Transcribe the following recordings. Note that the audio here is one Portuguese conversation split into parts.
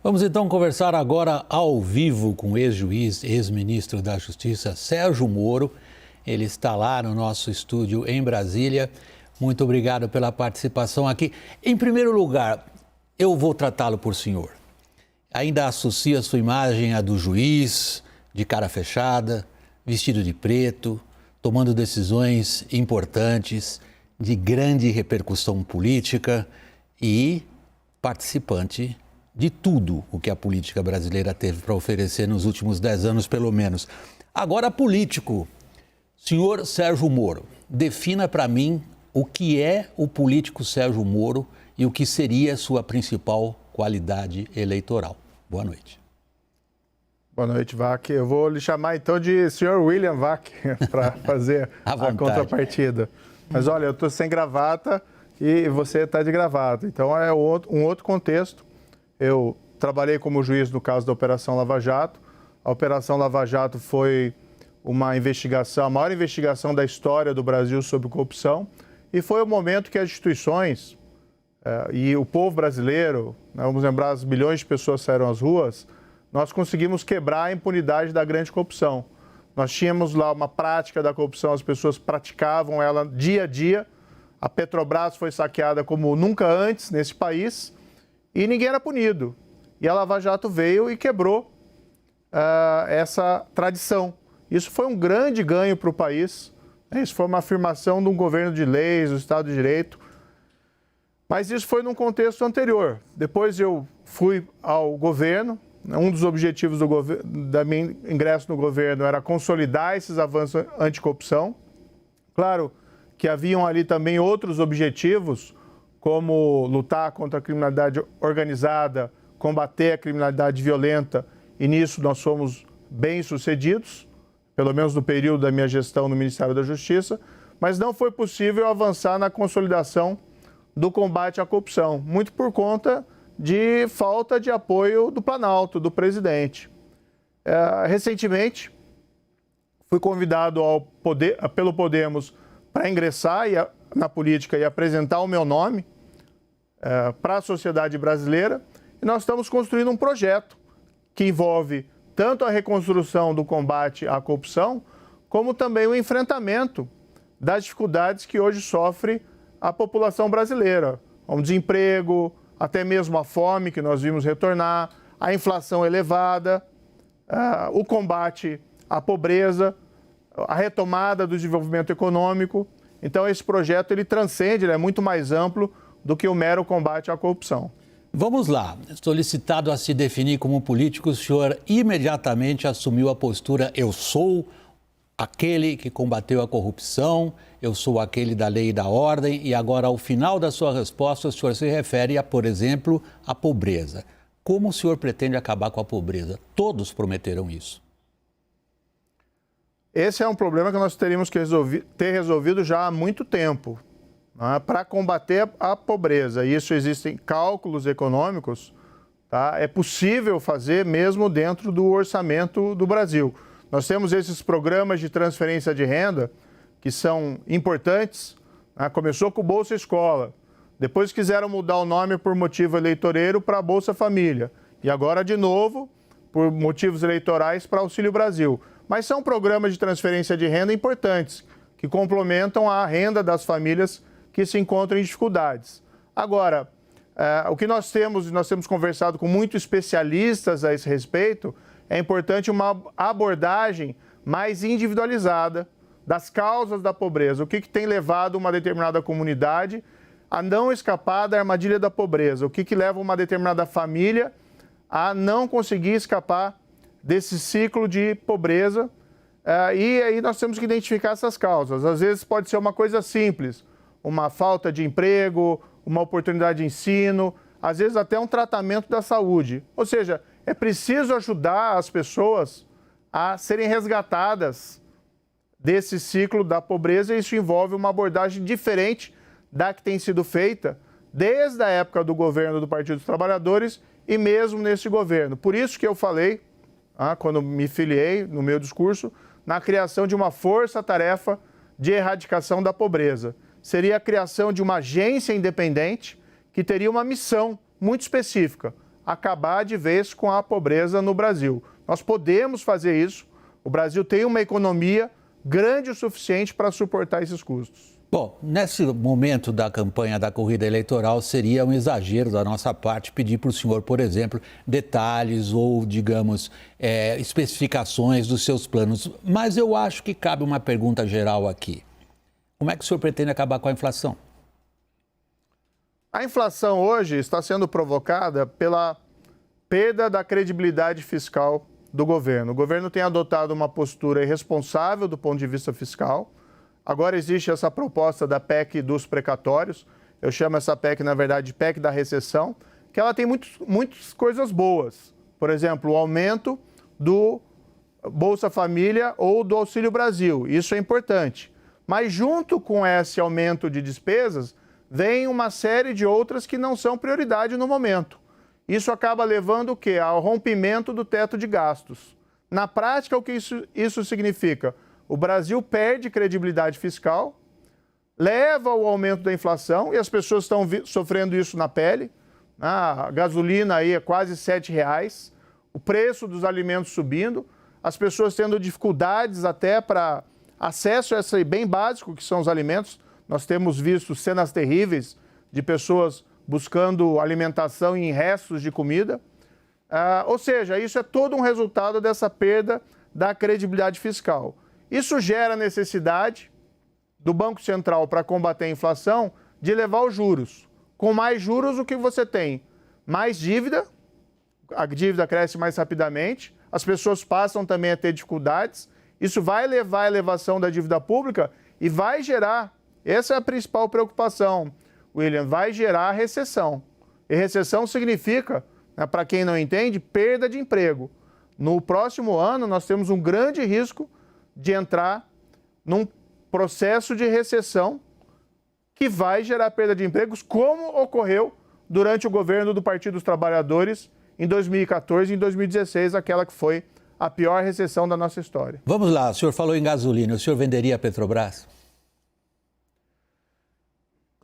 Vamos então conversar agora ao vivo com o ex-juiz, ex-ministro da Justiça, Sérgio Moro. Ele está lá no nosso estúdio em Brasília. Muito obrigado pela participação aqui. Em primeiro lugar, eu vou tratá-lo por senhor. Ainda associa a sua imagem à do juiz, de cara fechada, vestido de preto, tomando decisões importantes, de grande repercussão política e participante de tudo o que a política brasileira teve para oferecer nos últimos 10 anos, pelo menos. Agora, político. Senhor Sérgio Moro, defina para mim o que é o político Sérgio Moro e o que seria sua principal qualidade eleitoral. Boa noite. Boa noite, Vac. Eu vou lhe chamar então de senhor William Vac para fazer a contrapartida. Mas olha, eu estou sem gravata e você está de gravata, então é um outro contexto. Eu trabalhei como juiz no caso da Operação Lava Jato. A Operação Lava Jato foi uma investigação, a maior investigação da história do Brasil sobre corrupção, e foi o momento que as instituições e o povo brasileiro, vamos lembrar, as milhões de pessoas saíram às ruas, nós conseguimos quebrar a impunidade da grande corrupção. Nós tínhamos lá uma prática da corrupção, as pessoas praticavam ela dia a dia. A Petrobras foi saqueada como nunca antes nesse país e ninguém era punido. E a Lava Jato veio e quebrou essa tradição. Isso foi um grande ganho para o país. Isso foi uma afirmação de um governo de leis, do Estado de Direito. Mas isso foi num contexto anterior. Depois eu fui ao governo. Um dos objetivos da meu ingresso no governo era consolidar esses avanços anticorrupção. Claro que haviam ali também outros objetivos, como lutar contra a criminalidade organizada, combater a criminalidade violenta, e nisso nós fomos bem-sucedidos, pelo menos no período da minha gestão no Ministério da Justiça, mas não foi possível avançar na consolidação do combate à corrupção, muito por conta de falta de apoio do Planalto, do presidente. Recentemente, fui convidado pelo Podemos para ingressar na política e apresentar o meu nome para a sociedade brasileira, e nós estamos construindo um projeto que envolve tanto a reconstrução do combate à corrupção, como também o enfrentamento das dificuldades que hoje sofre a população brasileira, o desemprego, até mesmo a fome que nós vimos retornar, a inflação elevada, o combate à pobreza, a retomada do desenvolvimento econômico. Então esse projeto ele transcende, ele é muito mais amplo do que o mero combate à corrupção. Vamos lá. Solicitado a se definir como político, o senhor imediatamente assumiu a postura: eu sou aquele que combateu a corrupção, eu sou aquele da lei e da ordem, e agora, ao final da sua resposta, o senhor se refere a, por exemplo, a pobreza. Como o senhor pretende acabar com a pobreza? Todos prometeram isso. Esse é um problema que nós teríamos que ter resolvido já há muito tempo, para combater a pobreza. Isso existem cálculos econômicos, tá? É possível fazer mesmo dentro do orçamento do Brasil. Nós temos esses programas de transferência de renda que são importantes. Começou com o Bolsa Escola, depois quiseram mudar o nome por motivo eleitoreiro para Bolsa Família e agora de novo por motivos eleitorais para Auxílio Brasil. Mas são programas de transferência de renda importantes que complementam a renda das famílias que se encontram em dificuldades. Agora, o que nós temos conversado com muitos especialistas a esse respeito, é importante uma abordagem mais individualizada das causas da pobreza. O que tem levado uma determinada comunidade a não escapar da armadilha da pobreza? O que leva uma determinada família a não conseguir escapar desse ciclo de pobreza? E aí nós temos que identificar essas causas. Às vezes pode ser uma coisa simples, uma falta de emprego, uma oportunidade de ensino, às vezes até um tratamento da saúde. Ou seja, é preciso ajudar as pessoas a serem resgatadas desse ciclo da pobreza, e isso envolve uma abordagem diferente da que tem sido feita desde a época do governo do Partido dos Trabalhadores e mesmo nesse governo. Por isso que eu falei, quando me filiei no meu discurso, na criação de uma força-tarefa de erradicação da pobreza. Seria a criação de uma agência independente que teria uma missão muito específica: acabar de vez com a pobreza no Brasil. Nós podemos fazer isso. O Brasil tem uma economia grande o suficiente para suportar esses custos. Bom, nesse momento da campanha da corrida eleitoral, seria um exagero da nossa parte pedir para o senhor, por exemplo, detalhes ou, digamos, especificações dos seus planos. Mas eu acho que cabe uma pergunta geral aqui. Como é que o senhor pretende acabar com a inflação? A inflação hoje está sendo provocada pela perda da credibilidade fiscal do governo. O governo tem adotado uma postura irresponsável do ponto de vista fiscal. Agora existe essa proposta da PEC dos precatórios. Eu chamo essa PEC, na verdade, de PEC da recessão, que ela tem muitas coisas boas. Por exemplo, o aumento do Bolsa Família ou do Auxílio Brasil. Isso é importante. Mas junto com esse aumento de despesas, vem uma série de outras que não são prioridade no momento. Isso acaba levando o quê? Ao rompimento do teto de gastos. Na prática, o que isso significa? O Brasil perde credibilidade fiscal, leva ao aumento da inflação, e as pessoas estão sofrendo isso na pele. A gasolina aí é quase R$7, o preço dos alimentos subindo, as pessoas tendo dificuldades até para acesso a esse bem básico que são os alimentos. Nós temos visto cenas terríveis de pessoas buscando alimentação em restos de comida. Ou seja, isso é todo um resultado dessa perda da credibilidade fiscal. Isso gera necessidade do Banco Central para combater a inflação de elevar os juros. Com mais juros, o que você tem? Mais dívida, a dívida cresce mais rapidamente, as pessoas passam também a ter dificuldades, isso vai levar à elevação da dívida pública e vai gerar, essa é a principal preocupação, William, vai gerar recessão. E recessão significa, para quem não entende, perda de emprego. No próximo ano, nós temos um grande risco de entrar num processo de recessão que vai gerar perda de empregos, como ocorreu durante o governo do Partido dos Trabalhadores em 2014 e em 2016, aquela que foi a pior recessão da nossa história. Vamos lá, o senhor falou em gasolina, o senhor venderia a Petrobras?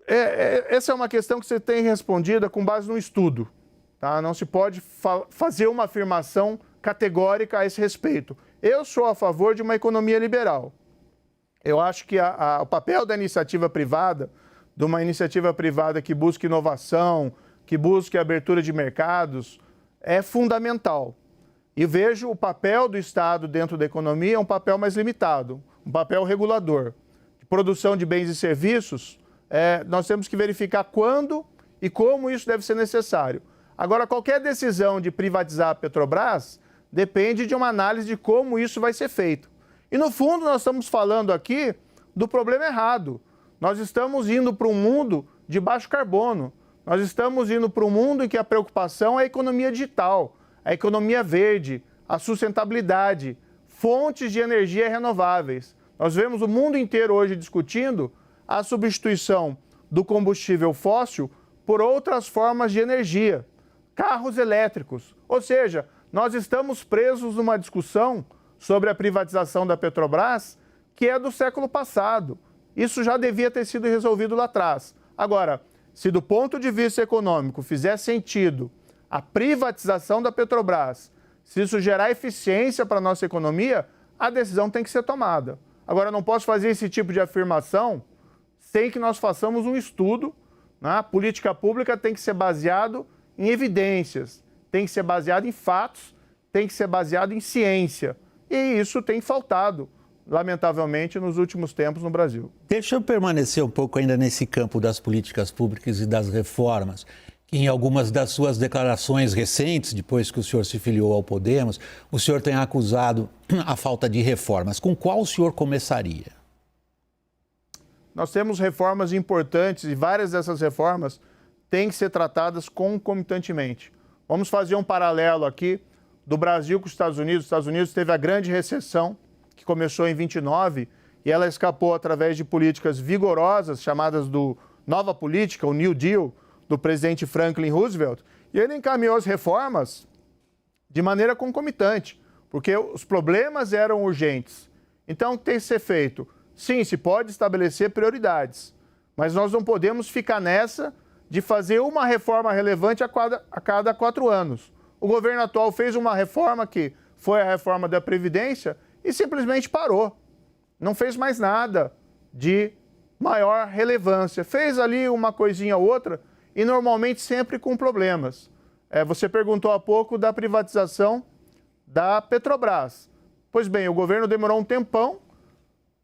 Essa é uma questão que você tem respondida com base no estudo. Tá? Não se pode fazer uma afirmação categórica a esse respeito. Eu sou a favor de uma economia liberal. Eu acho que o papel da iniciativa privada, de uma iniciativa privada que busque inovação, que busque abertura de mercados, é fundamental. E vejo o papel do Estado dentro da economia um papel mais limitado, um papel regulador. De produção de bens e serviços, nós temos que verificar quando e como isso deve ser necessário. Agora, qualquer decisão de privatizar a Petrobras depende de uma análise de como isso vai ser feito. E, no fundo, nós estamos falando aqui do problema errado. Nós estamos indo para um mundo de baixo carbono. Nós estamos indo para um mundo em que a preocupação é a economia digital, a economia verde, a sustentabilidade, fontes de energia renováveis. Nós vemos o mundo inteiro hoje discutindo a substituição do combustível fóssil por outras formas de energia, carros elétricos. Ou seja, nós estamos presos numa discussão sobre a privatização da Petrobras que é do século passado. Isso já devia ter sido resolvido lá atrás. Agora, se do ponto de vista econômico fizer sentido a privatização da Petrobras, se isso gerar eficiência para a nossa economia, a decisão tem que ser tomada. Agora, não posso fazer esse tipo de afirmação sem que nós façamos um estudo. A política pública tem que ser baseado em evidências, tem que ser baseado em fatos, tem que ser baseado em ciência. E isso tem faltado, lamentavelmente, nos últimos tempos no Brasil. Deixa eu permanecer um pouco ainda nesse campo das políticas públicas e das reformas, que em algumas das suas declarações recentes, depois que o senhor se filiou ao Podemos, o senhor tem acusado a falta de reformas. Com qual o senhor começaria? Nós temos reformas importantes e várias dessas reformas têm que ser tratadas concomitantemente. Vamos fazer um paralelo aqui do Brasil com os Estados Unidos. Os Estados Unidos teve a grande recessão, que começou em 29, e ela escapou através de políticas vigorosas, chamadas do Nova Política, o New Deal, do presidente Franklin Roosevelt, e ele encaminhou as reformas de maneira concomitante, porque os problemas eram urgentes. Então, o que tem que ser feito? Sim, se pode estabelecer prioridades, mas nós não podemos ficar nessa de fazer uma reforma relevante a cada 4 anos. O governo atual fez uma reforma que foi a reforma da Previdência e simplesmente parou. Não fez mais nada de maior relevância. Fez ali uma coisinha ou outra e normalmente sempre com problemas. Você perguntou há pouco da privatização da Petrobras. Pois bem, o governo demorou um tempão,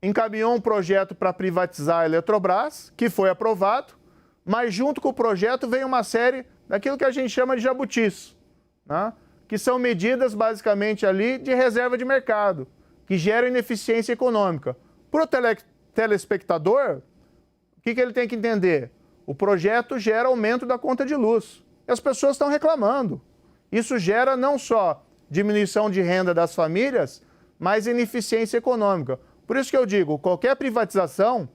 encaminhou um projeto para privatizar a Eletrobras, que foi aprovado, mas junto com o projeto veio uma série daquilo que a gente chama de jabutis, né? Que são medidas basicamente ali de reserva de mercado, que geram ineficiência econômica. Para o telespectador, o que ele tem que entender? O projeto gera aumento da conta de luz. E as pessoas estão reclamando. Isso gera não só diminuição de renda das famílias, mas ineficiência econômica. Por isso que eu digo, qualquer privatização,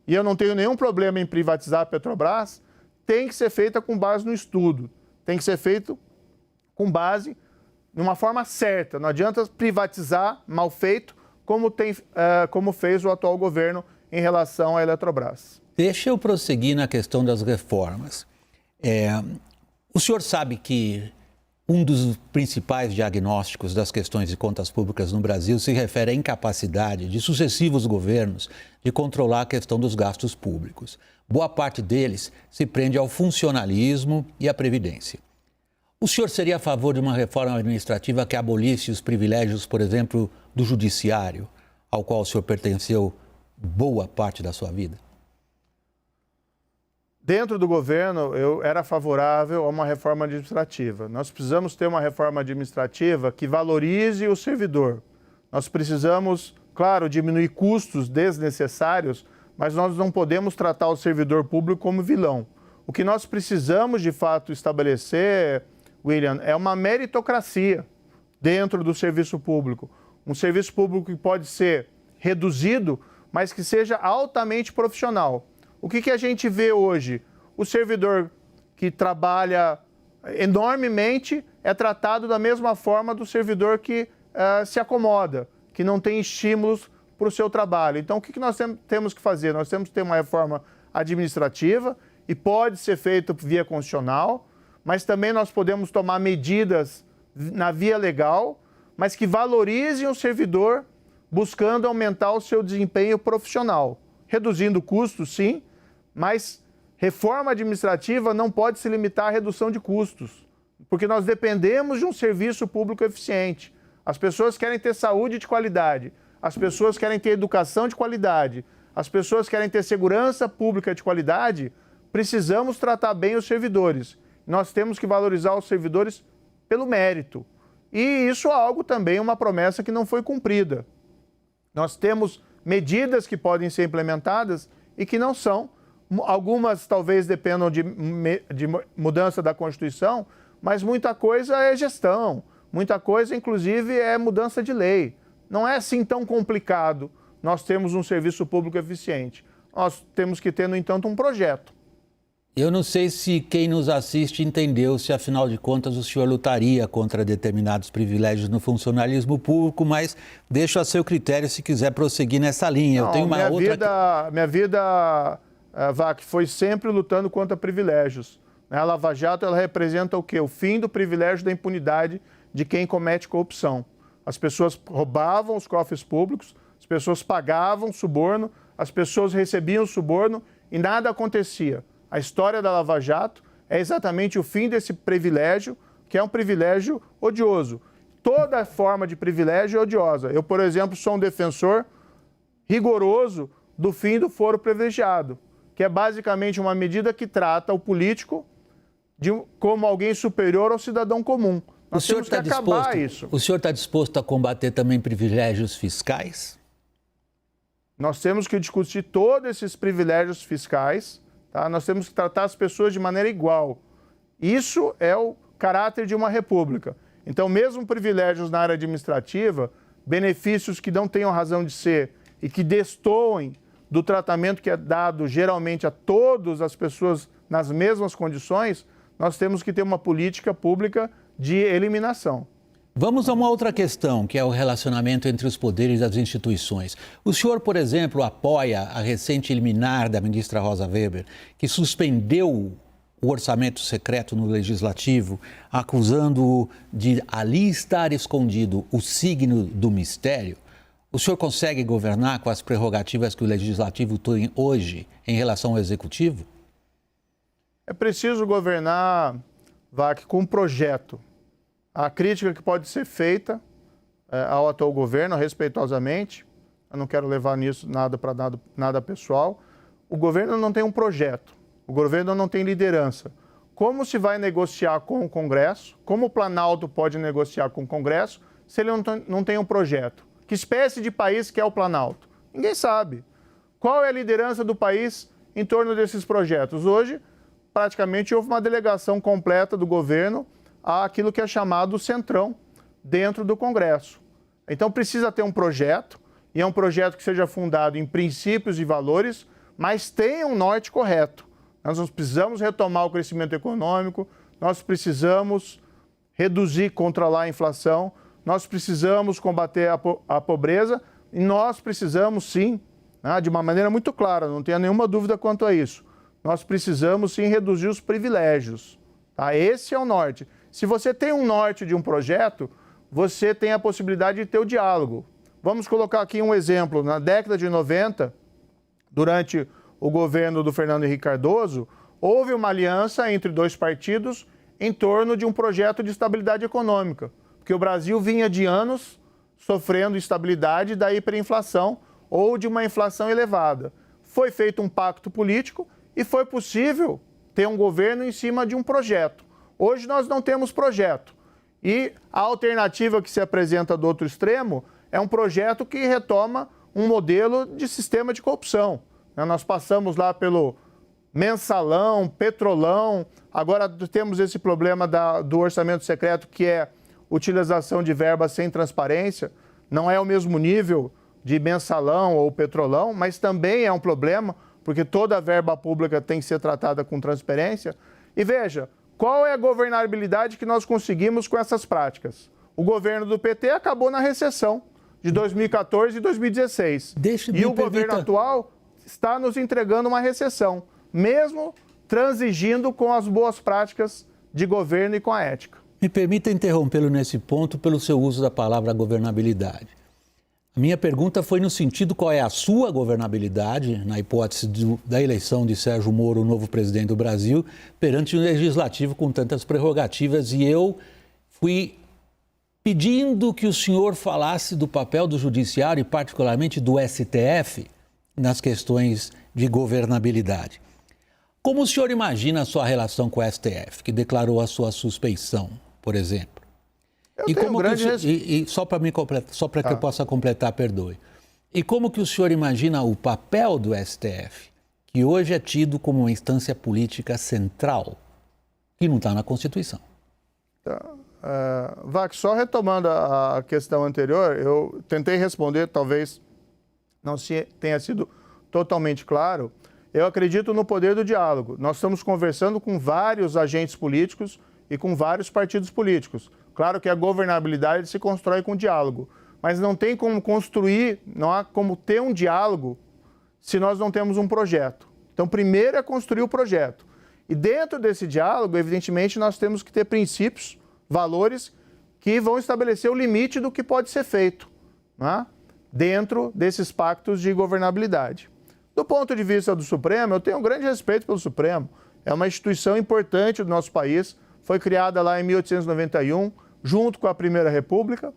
e eu não tenho nenhum problema em privatizar a Petrobras, tem que ser feita com base no estudo. Tem que ser feito com base de uma forma certa. Não adianta privatizar mal feito, como fez o atual governo em relação à Eletrobras. Deixa eu prosseguir na questão das reformas. O senhor sabe que um dos principais diagnósticos das questões de contas públicas no Brasil se refere à incapacidade de sucessivos governos de controlar a questão dos gastos públicos. Boa parte deles se prende ao funcionalismo e à previdência. O senhor seria a favor de uma reforma administrativa que abolisse os privilégios, por exemplo, do judiciário, ao qual o senhor pertenceu boa parte da sua vida? Dentro do governo, eu era favorável a uma reforma administrativa. Nós precisamos ter uma reforma administrativa que valorize o servidor. Nós precisamos, claro, diminuir custos desnecessários, mas nós não podemos tratar o servidor público como vilão. O que nós precisamos, de fato, estabelecer, William, é uma meritocracia dentro do serviço público. Um serviço público que pode ser reduzido, mas que seja altamente profissional. O que a gente vê hoje? O servidor que trabalha enormemente é tratado da mesma forma do servidor que se acomoda, que não tem estímulos para o seu trabalho. Então, o que nós temos que fazer? Nós temos que ter uma reforma administrativa e pode ser feita via constitucional, mas também nós podemos tomar medidas na via legal, mas que valorizem o servidor buscando aumentar o seu desempenho profissional, reduzindo custos, sim, mas reforma administrativa não pode se limitar à redução de custos, porque nós dependemos de um serviço público eficiente. As pessoas querem ter saúde de qualidade, as pessoas querem ter educação de qualidade, as pessoas querem ter segurança pública de qualidade. Precisamos tratar bem os servidores. Nós temos que valorizar os servidores pelo mérito. E isso é algo também, uma promessa que não foi cumprida. Nós temos medidas que podem ser implementadas e que não são. Algumas talvez dependam de mudança da Constituição, mas muita coisa é gestão, muita coisa, inclusive, é mudança de lei. Não é assim tão complicado nós termos um serviço público eficiente. Nós temos que ter, no entanto, um projeto. Eu não sei se quem nos assiste entendeu se, afinal de contas, o senhor lutaria contra determinados privilégios no funcionalismo público, mas deixo a seu critério se quiser prosseguir nessa linha. Não, eu tenho uma minha vida, Vac, foi sempre lutando contra privilégios. A Lava Jato, ela representa o quê? O fim do privilégio da impunidade de quem comete corrupção. As pessoas roubavam os cofres públicos, as pessoas pagavam suborno, as pessoas recebiam suborno e nada acontecia. A história da Lava Jato é exatamente o fim desse privilégio, que é um privilégio odioso. Toda forma de privilégio é odiosa. Eu, por exemplo, sou um defensor rigoroso do fim do foro privilegiado, que é basicamente uma medida que trata o político como alguém superior ao cidadão comum. Nós temos que acabar isso. O senhor está disposto a combater também privilégios fiscais? Nós temos que discutir todos esses privilégios fiscais. Tá? Nós temos que tratar as pessoas de maneira igual. Isso é o caráter de uma república. Então, mesmo privilégios na área administrativa, benefícios que não tenham razão de ser e que destoem do tratamento que é dado geralmente a todas as pessoas nas mesmas condições, nós temos que ter uma política pública de eliminação. Vamos a uma outra questão, que é o relacionamento entre os poderes e as instituições. O senhor, por exemplo, apoia a recente liminar da ministra Rosa Weber, que suspendeu o orçamento secreto no Legislativo, acusando-o de ali estar escondido o signo do mistério, o senhor consegue governar com as prerrogativas que o Legislativo tem hoje em relação ao Executivo? É preciso governar, Vac, com um projeto. A crítica que pode ser feita ao atual governo, respeitosamente, eu não quero levar nisso nada pessoal, o governo não tem um projeto, o governo não tem liderança. Como se vai negociar com o Congresso? Como o Planalto pode negociar com o Congresso se ele não tem um projeto? Que espécie de país que é o Planalto? Ninguém sabe. Qual é a liderança do país em torno desses projetos? Hoje, praticamente, houve uma delegação completa do governo àquilo que é chamado Centrão dentro do Congresso. Então, precisa ter um projeto, e é um projeto que seja fundado em princípios e valores, mas tenha um norte correto. Nós precisamos retomar o crescimento econômico, nós precisamos reduzir, controlar a inflação, nós precisamos combater a pobreza e nós precisamos, sim, de uma maneira muito clara, não tenha nenhuma dúvida quanto a isso, nós precisamos, sim, reduzir os privilégios. Tá? Esse é o norte. Se você tem um norte de um projeto, você tem a possibilidade de ter o diálogo. Vamos colocar aqui um exemplo. Na década de 90, durante o governo do Fernando Henrique Cardoso, houve uma aliança entre dois partidos em torno de um projeto de estabilidade econômica, porque o Brasil vinha de anos sofrendo instabilidade da hiperinflação ou de uma inflação elevada. Foi feito um pacto político e foi possível ter um governo em cima de um projeto. Hoje nós não temos projeto. E a alternativa que se apresenta do outro extremo é um projeto que retoma um modelo de sistema de corrupção. Nós passamos lá pelo mensalão, petrolão, agora temos esse problema do orçamento secreto, que é utilização de verbas sem transparência. Não é o mesmo nível de mensalão ou petrolão, mas também é um problema, porque toda a verba pública tem que ser tratada com transparência. E veja, qual é a governabilidade que nós conseguimos com essas práticas? O governo do PT acabou na recessão de 2014 e 2016. E o governo atual está nos entregando uma recessão, mesmo transigindo com as boas práticas de governo e com a ética. Me permita interrompê-lo nesse ponto pelo seu uso da palavra governabilidade. A minha pergunta foi no sentido qual é a sua governabilidade, na hipótese da eleição de Sérgio Moro, o novo presidente do Brasil, perante um legislativo com tantas prerrogativas, e eu fui pedindo que o senhor falasse do papel do judiciário e particularmente do STF nas questões de governabilidade. Como o senhor imagina a sua relação com o STF, que declarou a sua suspeição, por exemplo? Só para que eu possa completar, perdoe. E como que o senhor imagina o papel do STF, que hoje é tido como uma instância política central, que não está na Constituição? Vac, só retomando a questão anterior, eu tentei responder, talvez não tenha sido totalmente claro. Eu acredito no poder do diálogo. Nós estamos conversando com vários agentes políticos e com vários partidos políticos. Claro que a governabilidade se constrói com diálogo, mas não tem como construir, não há como ter um diálogo se nós não temos um projeto. Então, primeiro é construir o projeto. E dentro desse diálogo, evidentemente, nós temos que ter princípios, valores que vão estabelecer o limite do que pode ser feito, né, dentro desses pactos de governabilidade. Do ponto de vista do Supremo, eu tenho um grande respeito pelo Supremo. É uma instituição importante do nosso país, foi criada lá em 1891, junto com a Primeira República,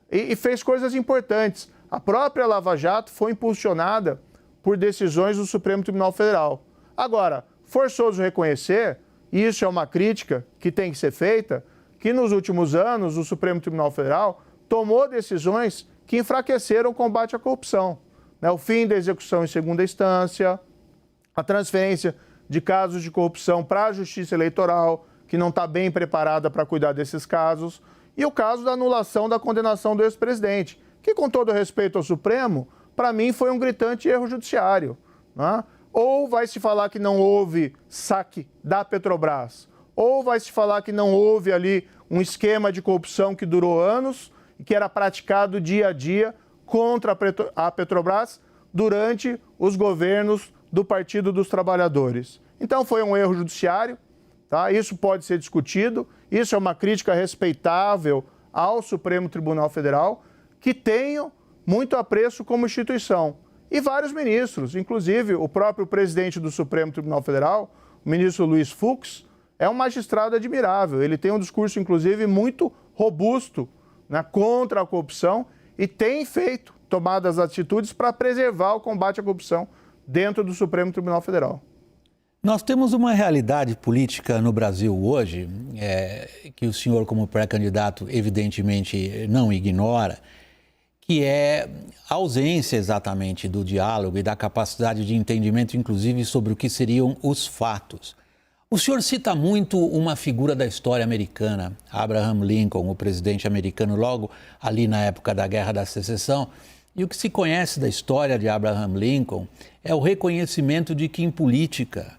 e fez coisas importantes. A própria Lava Jato foi impulsionada por decisões do Supremo Tribunal Federal. Agora, forçoso reconhecer, e isso é uma crítica que tem que ser feita, que nos últimos anos o Supremo Tribunal Federal tomou decisões que enfraqueceram o combate à corrupção. O fim da execução em segunda instância, a transferência de casos de corrupção para a Justiça Eleitoral, que não está bem preparada para cuidar desses casos, e o caso da anulação da condenação do ex-presidente, que, com todo respeito ao Supremo, para mim foi um gritante erro judiciário. Né? Ou vai se falar que não houve saque da Petrobras, ou vai se falar que não houve ali um esquema de corrupção que durou anos e que era praticado dia a dia contra a Petrobras durante os governos do Partido dos Trabalhadores. Então foi um erro judiciário, Tá? Isso pode ser discutido, isso é uma crítica respeitável ao Supremo Tribunal Federal, que tenho muito apreço como instituição. E vários ministros, inclusive o próprio presidente do Supremo Tribunal Federal, o ministro Luiz Fux, é um magistrado admirável. Ele tem um discurso, inclusive, muito robusto, né, contra a corrupção e tem tomado as atitudes para preservar o combate à corrupção dentro do Supremo Tribunal Federal. Nós temos uma realidade política no Brasil hoje, que o senhor, como pré-candidato, evidentemente não ignora, que é a ausência exatamente do diálogo e da capacidade de entendimento, inclusive, sobre o que seriam os fatos. O senhor cita muito uma figura da história americana, Abraham Lincoln, o presidente americano, logo ali na época da Guerra da Secessão. E o que se conhece da história de Abraham Lincoln é o reconhecimento de que em política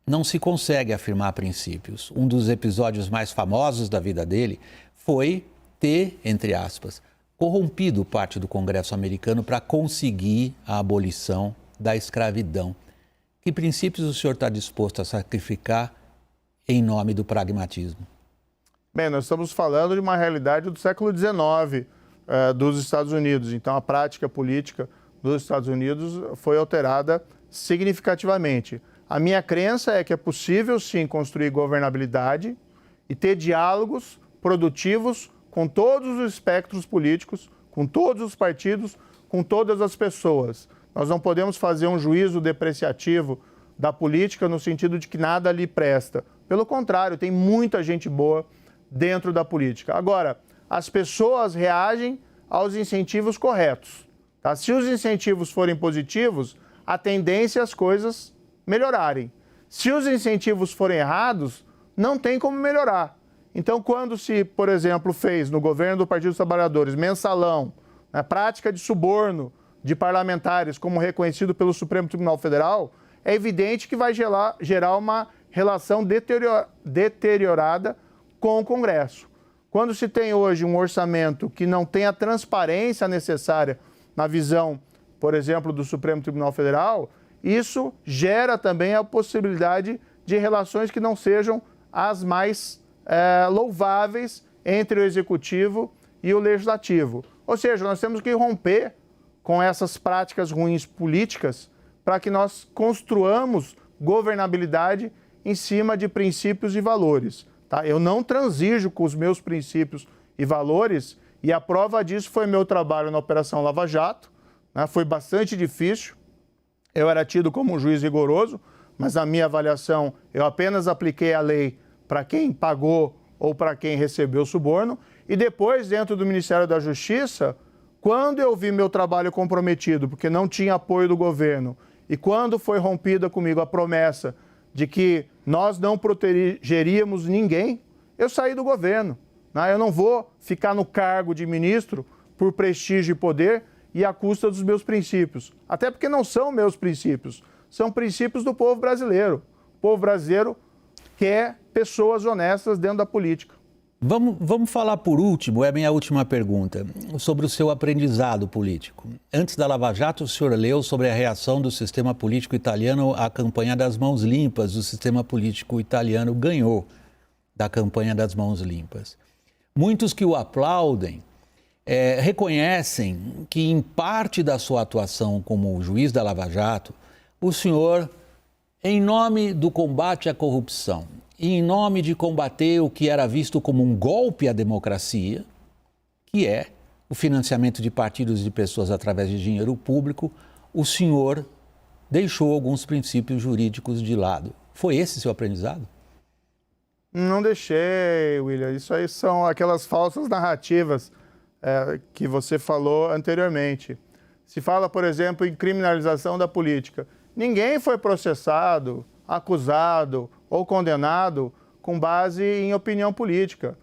não se consegue afirmar princípios. Um dos episódios mais famosos da vida dele foi ter, entre aspas, corrompido parte do Congresso americano para conseguir a abolição da escravidão. Que princípios o senhor está disposto a sacrificar em nome do pragmatismo? Bem, nós estamos falando de uma realidade do século XIX dos Estados Unidos. Então, a prática política dos Estados Unidos foi alterada significativamente. A minha crença é que é possível, sim, construir governabilidade e ter diálogos produtivos com todos os espectros políticos, com todos os partidos, com todas as pessoas. Nós não podemos fazer um juízo depreciativo da política no sentido de que nada lhe presta. Pelo contrário, tem muita gente boa dentro da política. Agora, as pessoas reagem aos incentivos corretos. Tá? Se os incentivos forem positivos, a tendência é as coisas melhorarem. Se os incentivos forem errados, não tem como melhorar. Então, quando se, por exemplo, fez no governo do Partido dos Trabalhadores mensalão, na prática de suborno de parlamentares, como reconhecido pelo Supremo Tribunal Federal, é evidente que vai gerar uma relação deteriorada com o Congresso. Quando se tem hoje um orçamento que não tem a transparência necessária na visão, por exemplo, do Supremo Tribunal Federal, isso gera também a possibilidade de relações que não sejam as mais louváveis entre o Executivo e o Legislativo. Ou seja, nós temos que romper com essas práticas ruins políticas para que nós construamos governabilidade em cima de princípios e valores. Tá? Eu não transijo com os meus princípios e valores e a prova disso foi meu trabalho na Operação Lava Jato. Né? Foi bastante difícil. Eu era tido como um juiz rigoroso, mas na minha avaliação eu apenas apliquei a lei para quem pagou ou para quem recebeu suborno. E depois, dentro do Ministério da Justiça, quando eu vi meu trabalho comprometido, porque não tinha apoio do governo, e quando foi rompida comigo a promessa de que nós não protegeríamos ninguém, eu saí do governo. Né? Eu não vou ficar no cargo de ministro por prestígio e poder e à custa dos meus princípios. Até porque não são meus princípios, são princípios do povo brasileiro. O povo brasileiro quer pessoas honestas dentro da política. Vamos falar por último, é a minha última pergunta, sobre o seu aprendizado político. Antes da Lava Jato, o senhor leu sobre a reação do sistema político italiano à campanha das mãos limpas. O sistema político italiano ganhou da campanha das mãos limpas. Muitos que o aplaudem reconhecem que, em parte da sua atuação como juiz da Lava Jato, o senhor, em nome do combate à corrupção, e em nome de combater o que era visto como um golpe à democracia, que é o financiamento de partidos e de pessoas através de dinheiro público, o senhor deixou alguns princípios jurídicos de lado. Foi esse seu aprendizado? Não deixei, William. Isso aí são aquelas falsas narrativas que você falou anteriormente. Se fala, por exemplo, em criminalização da política. Ninguém foi processado, acusado ou condenado com base em opinião política.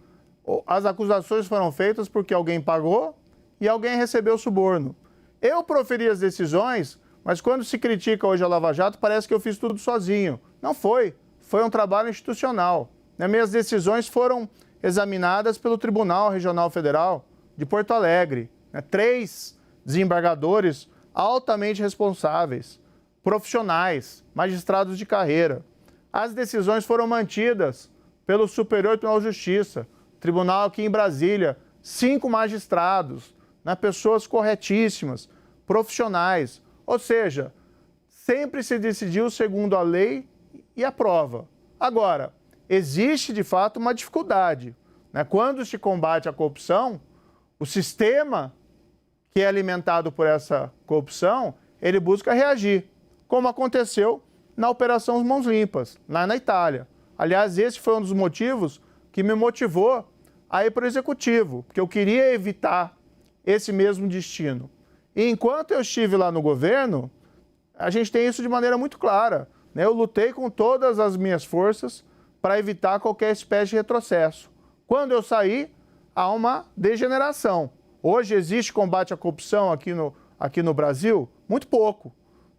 As acusações foram feitas porque alguém pagou e alguém recebeu suborno. Eu proferi as decisões, mas quando se critica hoje a Lava Jato, parece que eu fiz tudo sozinho. Não foi. Foi um trabalho institucional. Minhas decisões foram examinadas pelo Tribunal Regional Federal de Porto Alegre. 3 desembargadores altamente responsáveis, profissionais, magistrados de carreira. As decisões foram mantidas pelo Superior Tribunal de Justiça, tribunal aqui em Brasília, 5 magistrados, né, pessoas corretíssimas, profissionais. Ou seja, sempre se decidiu segundo a lei e a prova. Agora, existe de fato uma dificuldade, né? Quando se combate a corrupção, o sistema que é alimentado por essa corrupção, ele busca reagir, como aconteceu na Operação Mãos Limpas, lá na Itália. Aliás, esse foi um dos motivos que me motivou a ir para o Executivo, porque eu queria evitar esse mesmo destino. E enquanto eu estive lá no governo, a gente tem isso de maneira muito clara, né? Eu lutei com todas as minhas forças para evitar qualquer espécie de retrocesso. Quando eu saí, há uma degeneração. Hoje existe combate à corrupção aqui no Brasil? Muito pouco.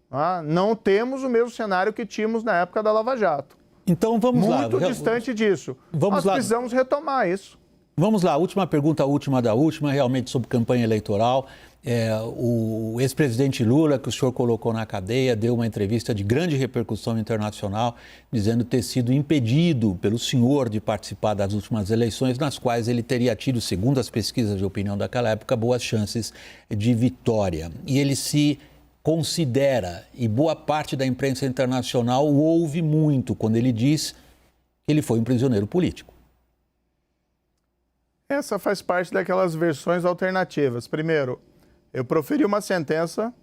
Tá? Não temos o mesmo cenário que tínhamos na época da Lava Jato. Então vamos lá. Muito distante disso. Nós precisamos retomar isso. Vamos lá, última pergunta, a última da última, realmente sobre campanha eleitoral. O ex-presidente Lula, que o senhor colocou na cadeia, deu uma entrevista de grande repercussão internacional, dizendo ter sido impedido pelo senhor de participar das últimas eleições, nas quais ele teria tido, segundo as pesquisas de opinião daquela época, boas chances de vitória. E ele se considera, e boa parte da imprensa internacional o ouve muito quando ele diz que ele foi um prisioneiro político. Essa faz parte daquelas versões alternativas. Primeiro, eu proferi uma sentença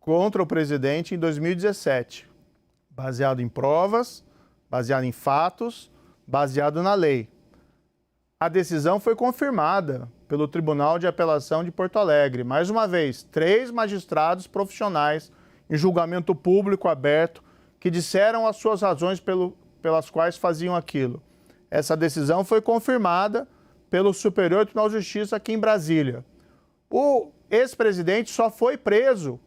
contra o presidente em 2017, baseado em provas, baseado em fatos, baseado na lei. A decisão foi confirmada pelo Tribunal de Apelação de Porto Alegre. Mais uma vez, 3 magistrados profissionais em julgamento público aberto que disseram as suas razões pelas quais faziam aquilo. Essa decisão foi confirmada pelo Superior Tribunal de Justiça aqui em Brasília. O ex-presidente só foi preso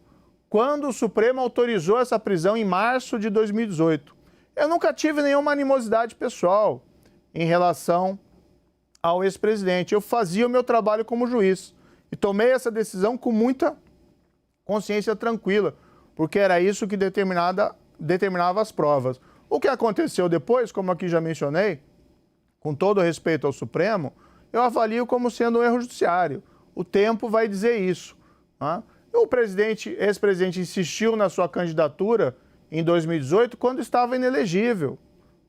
quando o Supremo autorizou essa prisão em março de 2018. Eu nunca tive nenhuma animosidade pessoal em relação ao ex-presidente. Eu fazia o meu trabalho como juiz e tomei essa decisão com muita consciência tranquila, porque era isso que determinava as provas. O que aconteceu depois, como aqui já mencionei, com todo respeito ao Supremo, eu avalio como sendo um erro judiciário. O tempo vai dizer isso. Tá? O ex-presidente insistiu na sua candidatura em 2018 quando estava inelegível.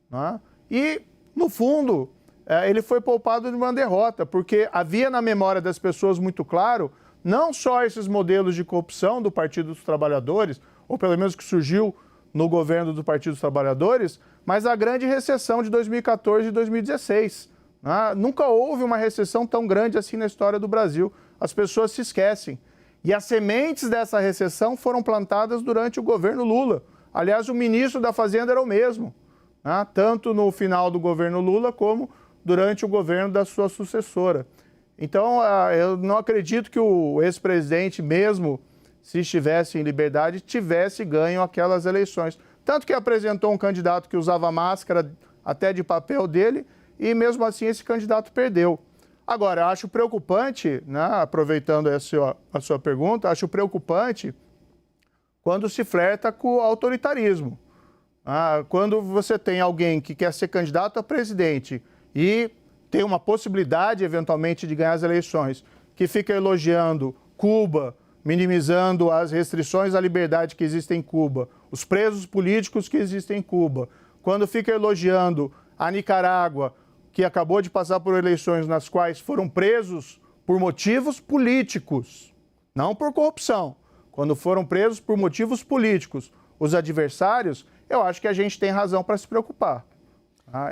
Tá? E, no fundo, ele foi poupado de uma derrota, porque havia na memória das pessoas muito claro, não só esses modelos de corrupção do Partido dos Trabalhadores, ou pelo menos que surgiu no governo do Partido dos Trabalhadores, mas a grande recessão de 2014 e 2016. Nunca houve uma recessão tão grande assim na história do Brasil. As pessoas se esquecem. E as sementes dessa recessão foram plantadas durante o governo Lula. Aliás, o ministro da Fazenda era o mesmo, tanto no final do governo Lula como durante o governo da sua sucessora. Então, eu não acredito que o ex-presidente, mesmo se estivesse em liberdade, tivesse ganho aquelas eleições. Tanto que apresentou um candidato que usava máscara até de papel dele, e mesmo assim esse candidato perdeu. Agora, eu acho preocupante, aproveitando a sua pergunta, acho preocupante quando se flerta com o autoritarismo. Quando você tem alguém que quer ser candidato a presidente e tem uma possibilidade, eventualmente, de ganhar as eleições, que fica elogiando Cuba, minimizando as restrições à liberdade que existem em Cuba, os presos políticos que existem em Cuba, quando fica elogiando a Nicarágua, que acabou de passar por eleições nas quais foram presos por motivos políticos, não por corrupção. Quando foram presos por motivos políticos os adversários, eu acho que a gente tem razão para se preocupar.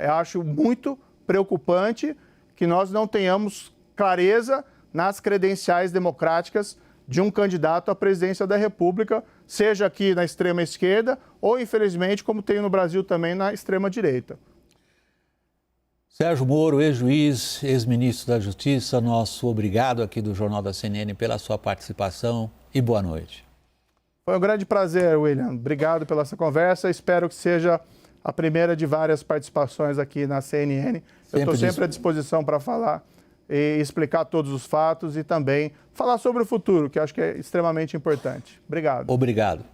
Eu acho muito preocupante que nós não tenhamos clareza nas credenciais democráticas de um candidato à presidência da República, seja aqui na extrema esquerda ou, infelizmente, como tem no Brasil também, na extrema direita. Sérgio Moro, ex-juiz, ex-ministro da Justiça, nosso obrigado aqui do Jornal da CNN pela sua participação e boa noite. Foi um grande prazer, William. Obrigado pela essa conversa. Espero que seja a primeira de várias participações aqui na CNN. Eu estou sempre à disposição para falar e explicar todos os fatos e também falar sobre o futuro, que acho que é extremamente importante. Obrigado. Obrigado.